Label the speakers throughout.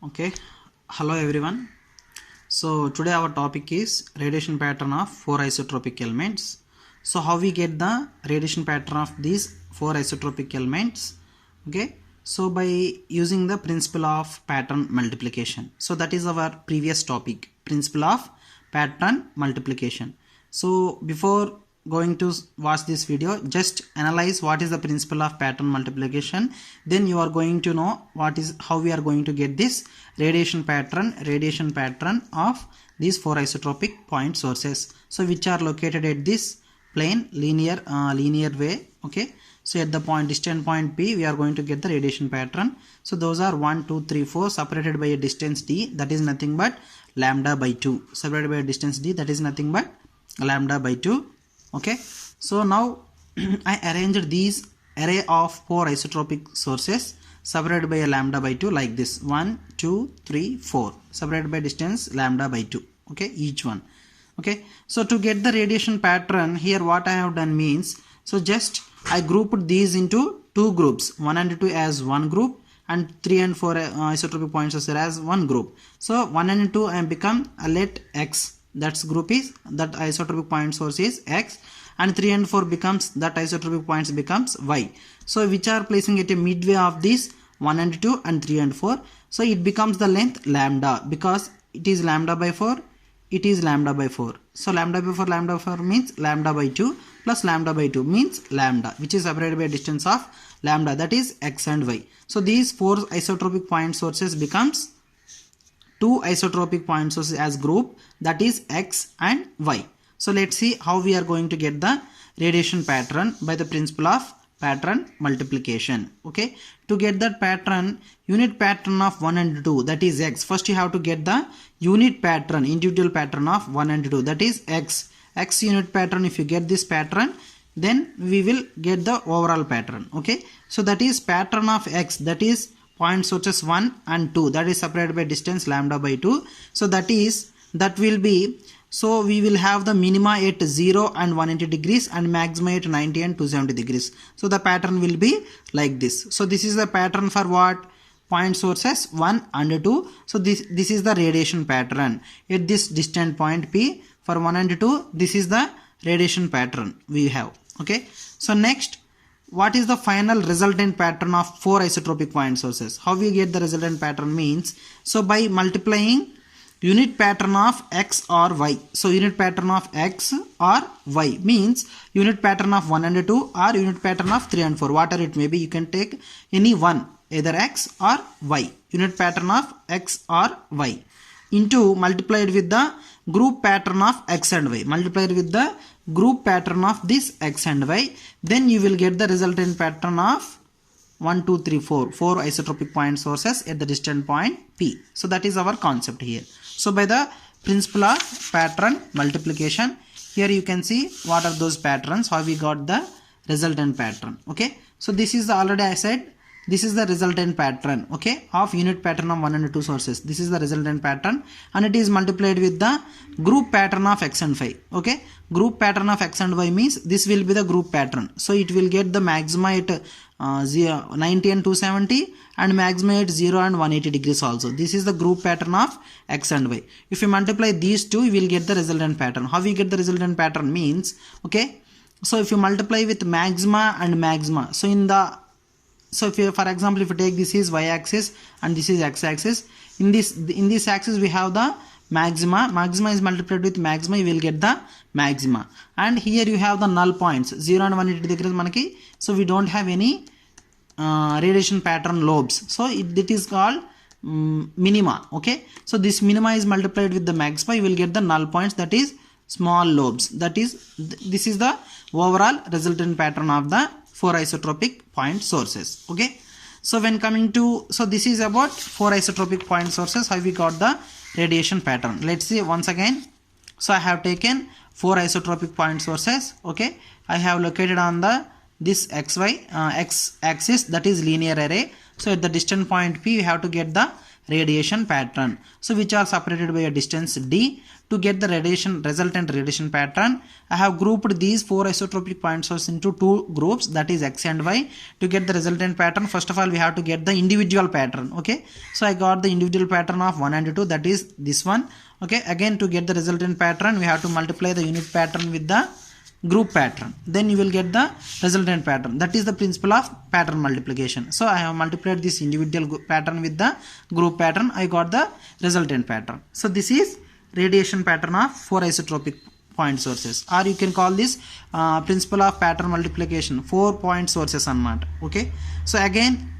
Speaker 1: Okay, hello everyone. So today our topic is radiation pattern of four isotropic elements. So how we get the radiation pattern of these four isotropic elements? Okay, so by using the principle of pattern multiplication. So that is our previous topic, principle of pattern multiplication. So before going to watch this video, just analyze what is the principle of pattern multiplication, then you are going to know how we are going to get this radiation pattern of these four isotropic point sources, so which are located at this plane linear way. Okay, so at the distant point P we are going to get the radiation pattern. So those are 1 2 3 4 separated by a distance d, that is nothing but lambda by 2, separated by a distance d, that is nothing but lambda by 2. Okay, so now I arranged these array of four isotropic sources separated by a lambda by 2 like this: 1 2 3 4 separated by distance lambda by 2. Okay, each one. Okay, so to get the radiation pattern here, what I have done means, so just I grouped these into two groups, 1 and 2 as one group and 3 and 4 isotropic point sources as one group. So 1 and 2 I become let x, that group is, that isotropic point source is x, and 3 and 4 becomes, that isotropic points becomes y. So which are placing at a midway of this 1 and 2 and 3 and 4. So it becomes the length lambda, because it is lambda by 4, it is lambda by 4. So lambda by 4 means lambda by 2 plus lambda by 2 means lambda, which is separated by a distance of lambda, that is x and y. So these four isotropic point sources becomes two isotropic point sources as group, that is x and y. So let's see how we are going to get the radiation pattern by the principle of pattern multiplication. Okay, to get that pattern, unit pattern of 1 and 2, that is x. First you have to get the unit pattern, individual pattern of 1 and 2, that is x. X unit pattern, if you get this pattern, then we will get the overall pattern. Okay, so that is pattern of x, that is point sources 1 and 2, that is separated by distance lambda by 2. So that will be, so we will have the minima at 0 and 180 degrees and maxima at 90 and 270 degrees. So the pattern will be like this. So this is the pattern for what? Point sources 1 and 2. So this is the radiation pattern at this distant point P for 1 and 2. This is the radiation pattern we have. Okay, so next, what is the final resultant pattern of four isotropic point sources? How we get the resultant pattern means, so by multiplying unit pattern of x or y. So unit pattern of x or y means unit pattern of 1 and 2 or unit pattern of 3 and 4, whatever it may be, you can take any one, either x or y, unit pattern of x or y, into multiplied with the group pattern of x and y, multiplied with the group pattern of this x and y, then you will get the resultant pattern of 1 2 3 4 isotropic point sources at the distant point P. So that is our concept here. So by the principle of pattern multiplication, here you can see what are those patterns, how we got the resultant pattern. Okay, so this is already I said, this is the resultant pattern, okay, of unit pattern of 1 and 2 sources. This is the resultant pattern and it is multiplied with the group pattern of x and y. Okay, group pattern of x and y means this will be the group pattern. So it will get the maxima at 90 and 270 and maxima at 0 and 180 degrees also. This is the group pattern of x and y. If you multiply these two, you will get the resultant pattern. How we get the resultant pattern means, okay, so if you multiply with maxima and maxima, so if you, for example, if you take this is y-axis and this is x-axis, in this axis we have the maxima is multiplied with maxima, you will get the maxima, and here you have the null points 0 and 180 degrees manaki, so we don't have any radiation pattern lobes, so it is called minima. Okay, so this minima is multiplied with the maxima, you will get the null points, that is small lobes. That is, this is the overall resultant pattern of the four isotropic point sources. Okay, so when coming to, so this is about four isotropic point sources, how we got the radiation pattern. Let's see once again. So I have taken four isotropic point sources. Okay, I have located on the this xy x axis, that is linear array. So at the distant point P we have to get the radiation pattern. So which are separated by a distance d. To get the resultant radiation pattern, I have grouped these 4 isotropic point sources into 2 groups, that is X and Y. To get the resultant pattern, first of all we have to get the individual pattern. Okay, so I got the individual pattern of 1 and 2, that is this one. Okay, again to get the resultant pattern we have to multiply the unit pattern with the group pattern, then you will get the resultant pattern. That is the principle of pattern multiplication. So I have multiplied this individual pattern with the group pattern, I got the resultant pattern. So this is radiation pattern of 4 isotropic point sources, or you can call this principle of pattern multiplication, 4 point sources anamata. Okay, so again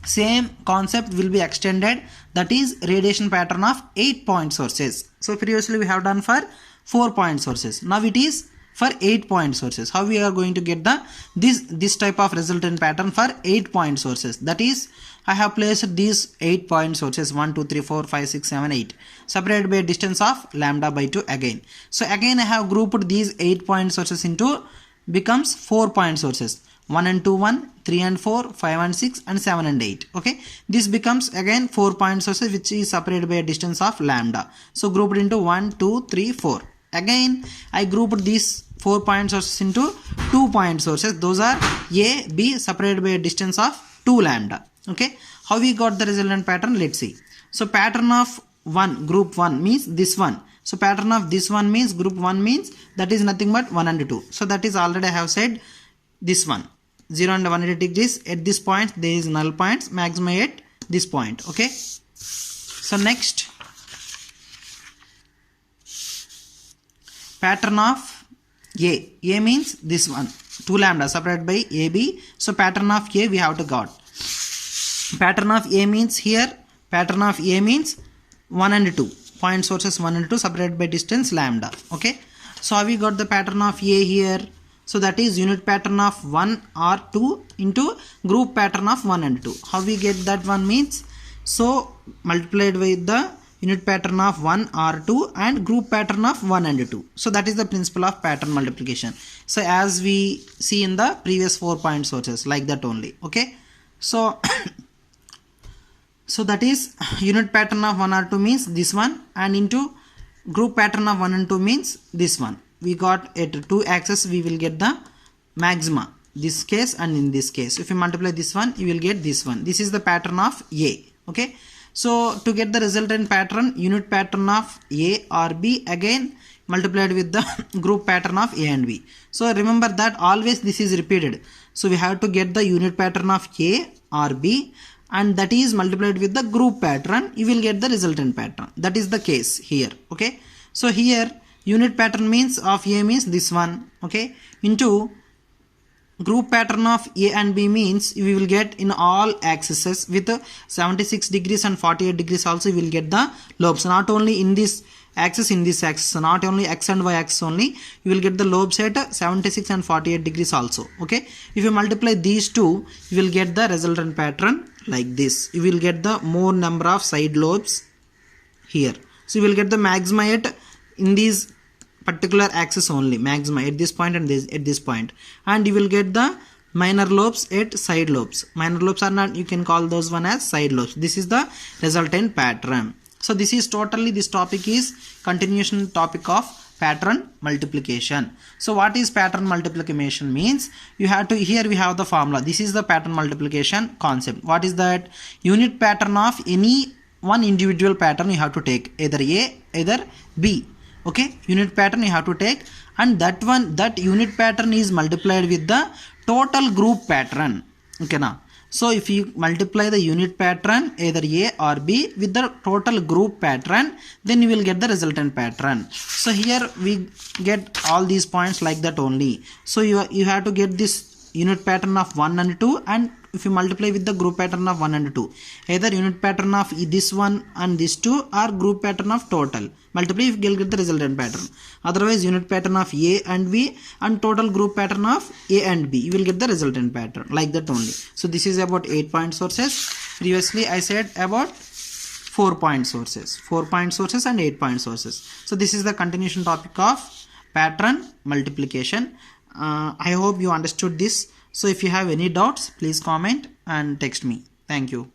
Speaker 1: same concept will be extended, that is radiation pattern of 8 point sources. So previously we have done for 4 point sources, now it is for 8 point sources. How we are going to get the this type of resultant pattern for 8 point sources? That is, I have placed these 8 point sources 1 2 3 4 5 6 7 8 separated by a distance of lambda by 2 again. So again I have grouped these 8 point sources into becomes 4 point sources, 1 and 2 1, 3 and 4, 5 and 6 and 7 and 8. Okay, this becomes again 4 point sources which is separated by a distance of lambda. So grouped into 1 2 3 4. Again I grouped these 4 point sources into 2 point sources, those are A, B separated by a distance of 2 lambda. Okay, how we got the resultant pattern? Let's see. So pattern of group 1 means this one. So pattern of this one means group 1 means that is nothing but 1 and 2. So that is already I have said this one, 0 and 180 degrees. At this point there is null points, maxima at this point. Okay, so next pattern of A means this one, 2 lambda separated by AB. So pattern of A we have to got. Pattern of A means here, pattern of A means 1 and 2 point sources, 1 and 2 separated by distance lambda. Okay, so how we got the pattern of A here? So that is unit pattern of 1 or 2 into group pattern of 1 and 2. How we get that one means, so multiplied with the unit pattern of 1 or 2 and group pattern of 1 and 2. So that is the principle of pattern multiplication. So as we see in the previous 4 point sources, like that only. Okay, so so that is unit pattern of 1 or 2 means this one, and into group pattern of 1 and 2 means this one. We got at 2 axes we will get the maxima, this case and in this case. If you multiply this one you will get this one. This is the pattern of A. Okay, so to get the resultant pattern, unit pattern of A or B again multiplied with the group pattern of A and B. So remember that always this is repeated. So we have to get the unit pattern of A or B, and that is multiplied with the group pattern, you will get the resultant pattern. That is the case here. Okay, so here unit pattern means of A means this one. Okay, into group pattern of A and B means we will get in all axes with 76 degrees and 48 degrees also we will get the lobes, not only in this axis, in this axis, so not only X and Y axis only, you will get the lobes at 76 and 48 degrees also. Okay, if you multiply these two you will get the resultant pattern like this. You will get the more number of side lobes here. So you will get the maxima at in these particular axis only, maxima at this point and this at this point, and you will get the minor lobes at side lobes. Minor lobes are not, you can call those one as side lobes. This is the resultant pattern. So this is totally, this topic is continuation topic of pattern multiplication. So what is pattern multiplication means? You have to, here we have the formula. This is the pattern multiplication concept. What is that? Unit pattern of any one individual pattern you have to take, either A, either B. Okay, unit pattern you have to take, and that unit pattern is multiplied with the total group pattern. Okay, now so if you multiply the unit pattern either A or B with the total group pattern, then you will get the resultant pattern. So here we get all these points like that only. So you have to get this unit pattern of 1 and 2, and if you multiply with the group pattern of 1 and 2, either unit pattern of this one and this two or group pattern of total, multiply, you will get the resultant pattern. Otherwise unit pattern of A and B and total group pattern of A and B, you will get the resultant pattern like that only. So this is about 8 point sources. Previously I said about 4 point sources, 4 point sources and 8 point sources. So this is the continuation topic of pattern multiplication. I hope you understood this. So if you have any doubts, please comment and text me. Thank you.